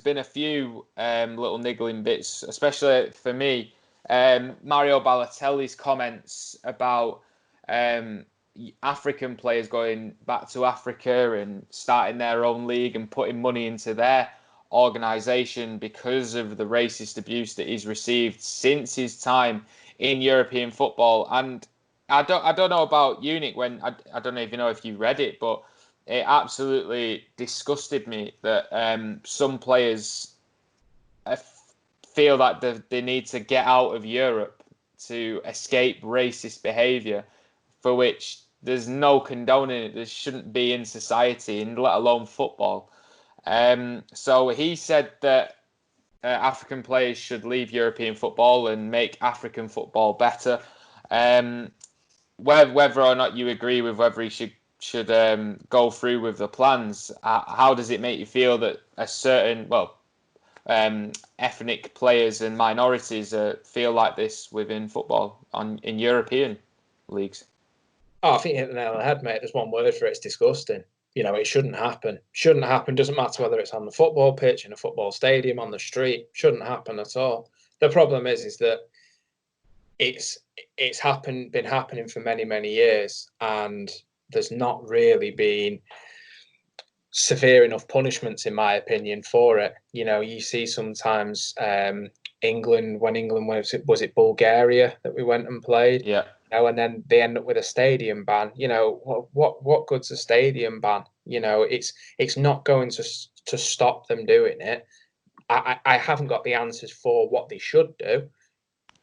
been a few little niggling bits, especially for me. Mario Balotelli's comments about African players going back to Africa and starting their own league and putting money into their organisation because of the racist abuse that he's received since his time in European football. And I don't know about you, Nick, when I don't know if you know if you read it, but it absolutely disgusted me that some players feel like they need to get out of Europe to escape racist behaviour, for which there's no condoning it. There shouldn't be in society, and let alone football. So he said that African players should leave European football and make African football better. Whether or not you agree with whether he should go through with the plans, how does it make you feel that a certain ethnic players and minorities feel like this within football in European leagues? Oh, I think you hit the nail on the head, mate. There's one word for it. It's disgusting. It shouldn't happen. Shouldn't happen. Doesn't matter whether it's on the football pitch, in a football stadium, on the street. Shouldn't happen at all. The problem is that it's been happening for many, many years, and there's not really been severe enough punishments, in my opinion, for it. You see sometimes England was it Bulgaria that we went and played? Yeah. And then they end up with a stadium ban. What good's a stadium ban? It's not going to stop them doing it. I haven't got the answers for what they should do,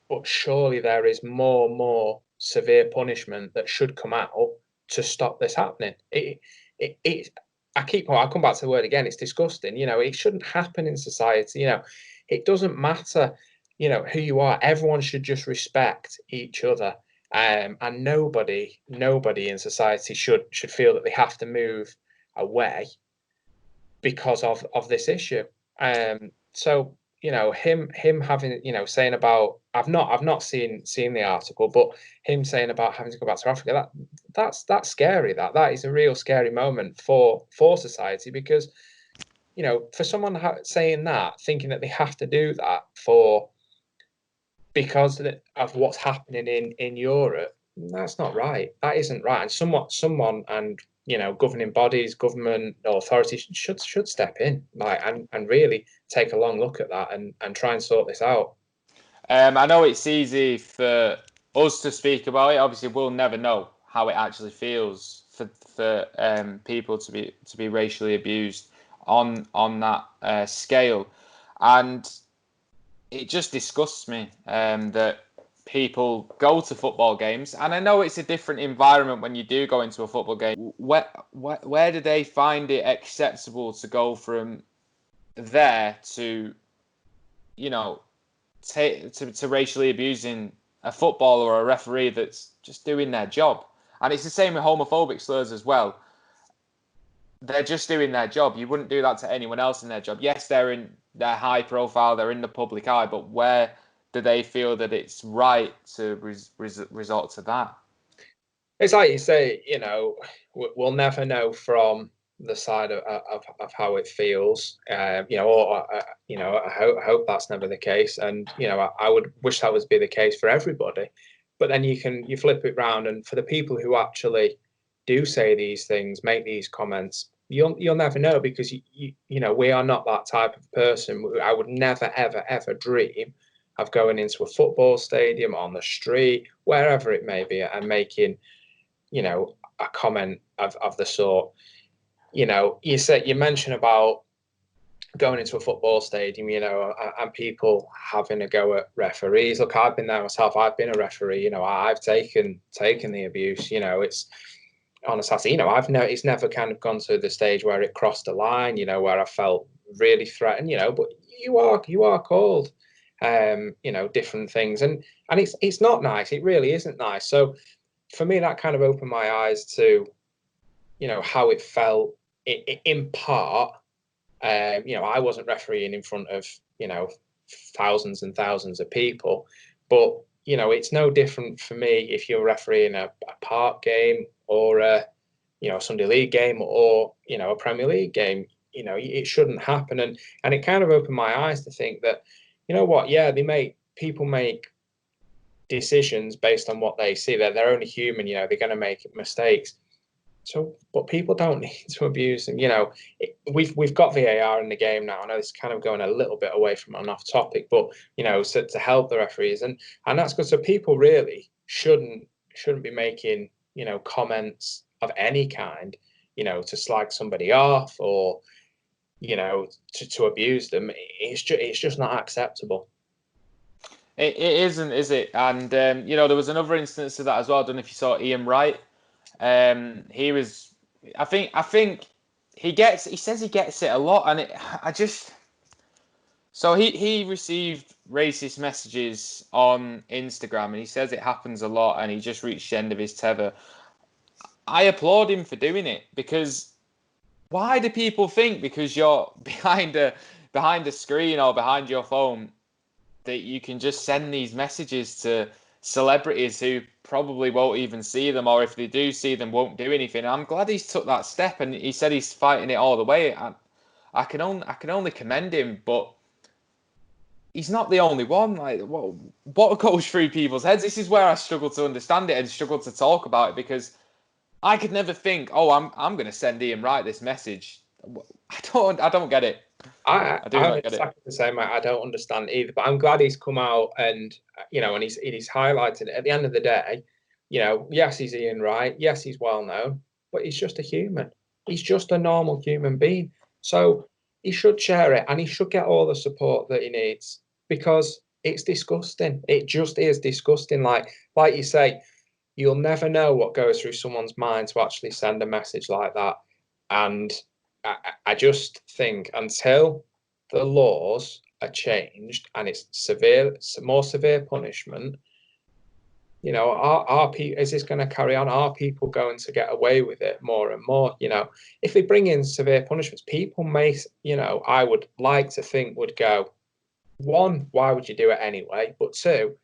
but surely there is more severe punishment that should come out to stop this happening. I'll come back to the word again. It's disgusting. It shouldn't happen in society. It doesn't matter, who you are. Everyone should just respect each other. And nobody in society should feel that they have to move away because of this issue. So him having saying about I've not seen the article, but him saying about having to go back to Africa, that's scary. That is a real scary moment for society, because for someone saying that, thinking that they have to do that because of what's happening in Europe, that's not right. That isn't right. And someone and governing bodies, government authorities should step in, and really take a long look at that and try and sort this out. I know it's easy for us to speak about it. Obviously, we'll never know how it actually feels for people to be racially abused on that scale, and it just disgusts me that people go to football games, and I know it's a different environment when you do go into a football game. Where do they find it acceptable to go from there to, to racially abusing a footballer or a referee that's just doing their job? And it's the same with homophobic slurs as well. They're just doing their job. You wouldn't do that to anyone else in their job. Yes, they're high profile, they're in the public eye, but where do they feel that it's right to resort to that? It's like you say, we'll never know from the side of how it feels, I hope that's never the case, and I would wish that would be the case for everybody. But then you flip it round, and for the people who actually do say these things, make these comments, you'll never know, because we are not that type of person. I would never ever dream of going into a football stadium, on the street, wherever it may be, and making a comment of the sort. You mentioned about going into a football stadium, and people having a go at referees. Look, I've been there myself. I've been a referee. I've taken the abuse. It's on a Saturday. It's never kind of gone to the stage where it crossed the line. Where I felt really threatened. But you are called, different things, and it's not nice. It really isn't nice. So for me, that kind of opened my eyes to, how it felt in part. I wasn't refereeing in front of, thousands and thousands of people, but, it's no different for me if you're refereeing a park game or a Sunday league game or, a Premier League game. it shouldn't happen. And it kind of opened my eyes to think that, you know what, yeah, people make decisions based on what they see. They're only human, they're going to make mistakes. So, but people don't need to abuse them. We've got VAR in the game now. I know it's kind of going a little bit away from an off topic, but so to help the referees, and that's good. So people really shouldn't be making comments of any kind, to slag somebody off or to abuse them. It's just not acceptable. It isn't, is it? And there was another instance of that as well. I don't know if you saw Ian Wright. He was, I think he says he gets it a lot, and I just, so he received racist messages on Instagram, and he says it happens a lot, and he just reached the end of his tether. I applaud him for doing it, because why do people think because you're behind a screen or behind your phone that you can just send these messages to celebrities who probably won't even see them, or if they do see them, won't do anything? I'm glad he's took that step, and he said he's fighting it all the way. I can only commend him, but he's not the only one. Like, what goes through people's heads? This is where I struggle to understand it and struggle to talk about it, because I could never think, oh, I'm going to send Ian Wright this message. I don't get it. I do I'm not get it. exactly the same. I don't understand either, but I'm glad he's come out and and he's highlighted it. At the end of the day, yes, he's Ian Wright, yes, he's well known, but he's just a human. He's just a normal human being. So he should share it and he should get all the support that he needs, because it's disgusting. It just is disgusting. Like you say, you'll never know what goes through someone's mind to actually send a message like that. And I just think until the laws are changed and it's more severe punishment, is this going to carry on? Are people going to get away with it more and more? If they bring in severe punishments, people may, I would like to think would go, one, why would you do it anyway? But two,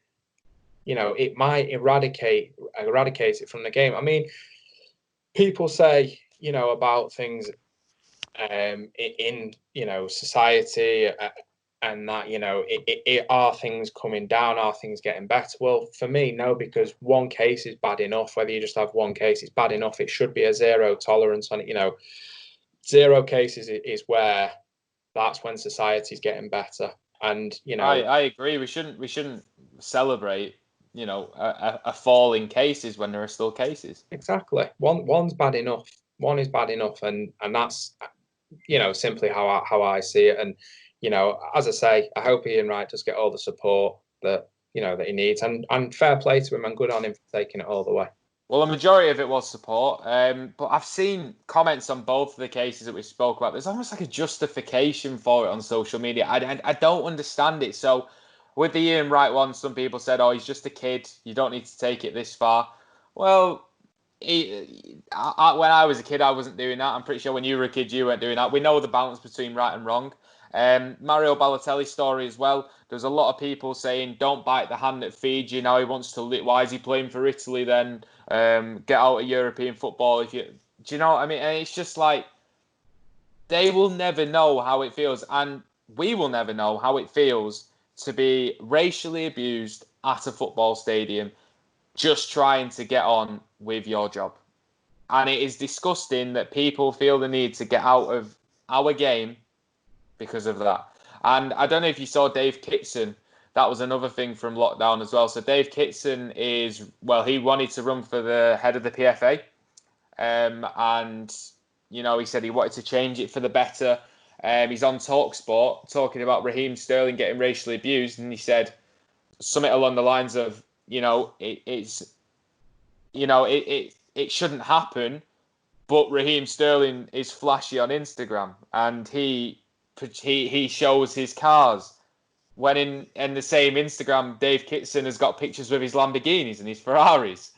it might eradicate it from the game. I mean, people say, about things in society, and that are things coming down, are things getting better? Well, for me, no, because one case is bad enough. Whether you just have one case, it's bad enough. It should be a zero tolerance on it. Zero cases is where that's when society's getting better. And I agree. We shouldn't celebrate, a fall in cases when there are still cases. exactly, one's bad enough. One is bad enough, and that's simply how I see it. And as I say, I hope Ian Wright does get all the support that he needs, and fair play to him, and good on him for taking it all the way. Well, a majority of it was support, but I've seen comments on both of the cases that we spoke about. There's almost like a justification for it on social media. I don't understand it. So, with the Ian Wright one, some people said, "Oh, he's just a kid. You don't need to take it this far." Well, when I was a kid, I wasn't doing that. I'm pretty sure when you were a kid, you weren't doing that. We know the balance between right and wrong. Mario Balotelli's story as well. There's a lot of people saying, "Don't bite the hand that feeds you." Now he wants to. Why is he playing for Italy then? Get out of European football. Do you know what I mean? And it's just like they will never know how it feels, and we will never know how it feels to be racially abused at a football stadium, just trying to get on with your job. And it is disgusting that people feel the need to get out of our game because of that. And I don't know if you saw Dave Kitson. That was another thing from lockdown as well. So Dave Kitson he wanted to run for the head of the PFA. And, he said he wanted to change it for the better. He's on TalkSport talking about Raheem Sterling getting racially abused. And he said something along the lines of, it shouldn't happen, but Raheem Sterling is flashy on Instagram, and he shows his cars. When in the same Instagram, Dave Kitson has got pictures with his Lamborghinis and his Ferraris.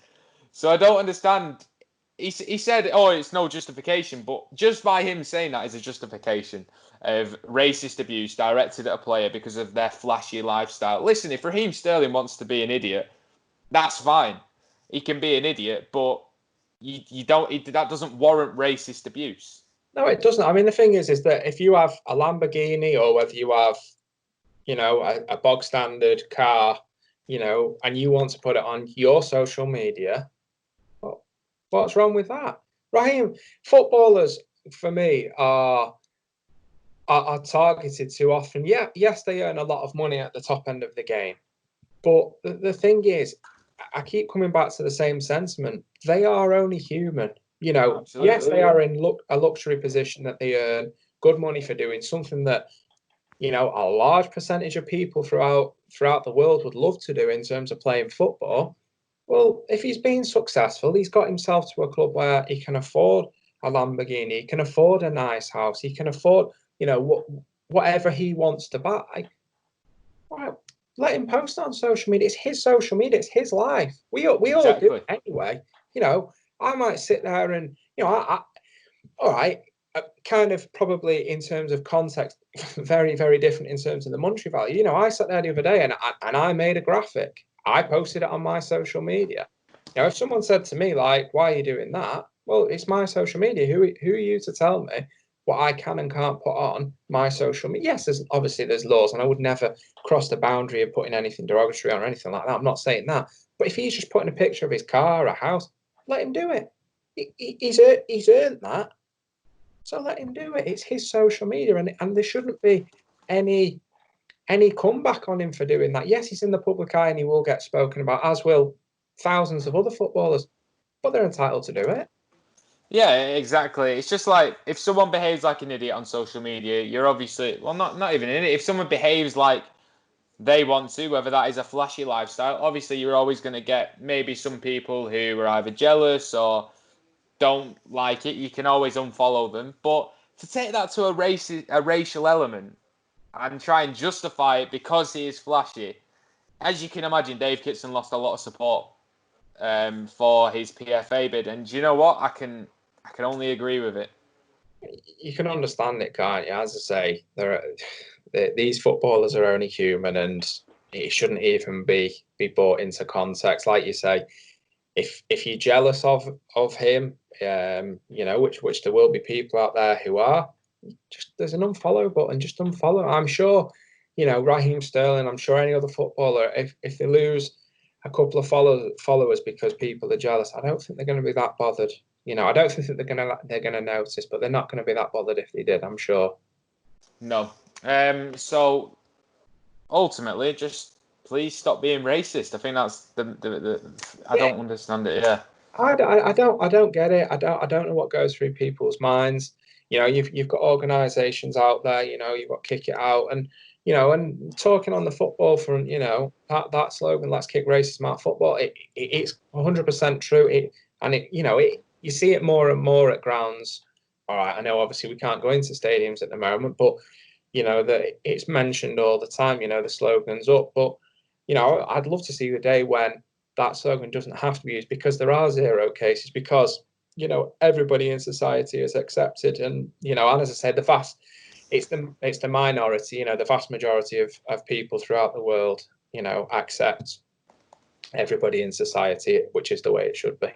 So I don't understand. He said, "Oh, it's no justification," but just by him saying that is a justification of racist abuse directed at a player because of their flashy lifestyle. Listen, if Raheem Sterling wants to be an idiot, that's fine. He can be an idiot, but you don't. That doesn't warrant racist abuse. No, it doesn't. I mean, the thing is that if you have a Lamborghini or whether you have, a bog standard car, and you want to put it on your social media, well, what's wrong with that? Raheem, footballers for me are targeted too often. Yeah, yes, they earn a lot of money at the top end of the game. But the thing is, I keep coming back to the same sentiment. They are only human. Yes, Absolutely. they are in a luxury position that they earn good money for doing something that, a large percentage of people throughout the world would love to do in terms of playing football. Well, if he's been successful, he's got himself to a club where he can afford a Lamborghini, he can afford a nice house, he can afford, whatever he wants to buy. Right, let him post on social media. It's his social media. It's his life. We all do Exactly. it anyway. I might sit there and all right, kind of probably in terms of context, very very different in terms of the monetary value. I sat there the other day and I made a graphic. I posted it on my social media. If someone said to me like, "Why are you doing that?" Well, it's my social media. Who are you to tell me what I can and can't put on my social media? Yes, there's laws, and I would never cross the boundary of putting anything derogatory on or anything like that. I'm not saying that. But if he's just putting a picture of his car or a house, let him do it. He's earned that, so let him do it. It's his social media, and there shouldn't be any comeback on him for doing that. Yes, he's in the public eye and he will get spoken about, as will thousands of other footballers, but they're entitled to do it. Yeah, exactly. It's just like if someone behaves like an idiot on social media, you're obviously, well, not even an idiot. If someone behaves like they want to, whether that is a flashy lifestyle, obviously you're always going to get maybe some people who are either jealous or don't like it. You can always unfollow them. But to take that to a racial element and try and justify it because he is flashy, as you can imagine, Dave Kitson lost a lot of support for his PFA bid, and do you know what? I can only agree with it. You can understand it, can't you? As I say, these footballers are only human, and it shouldn't even be brought into context. Like you say, if you're jealous of him, which there will be people out there who are, just there's an unfollow button. Just unfollow. I'm sure, Raheem Sterling. I'm sure any other footballer, if they lose a couple of followers because people are jealous, I don't think they're going to be that bothered. I don't think that they're gonna notice, but they're not going to be that bothered if they did. I'm sure. No. So ultimately, just please stop being racist. I think that's the I Yeah, don't understand it. Yeah. I don't get it. I don't know what goes through people's minds. You've got organisations out there. You've got Kick It Out, and talking on the football front. That slogan, "Let's kick racism out of football." It's 100% true. You see it more and more at grounds. All right, I know obviously we can't go into stadiums at the moment, but that it's mentioned all the time. The slogan's up, but I'd love to see the day when that slogan doesn't have to be used, because there are zero cases, because everybody in society is accepted, and as I said, it's the minority. The vast majority of people throughout the world accept everybody in society, which is the way it should be.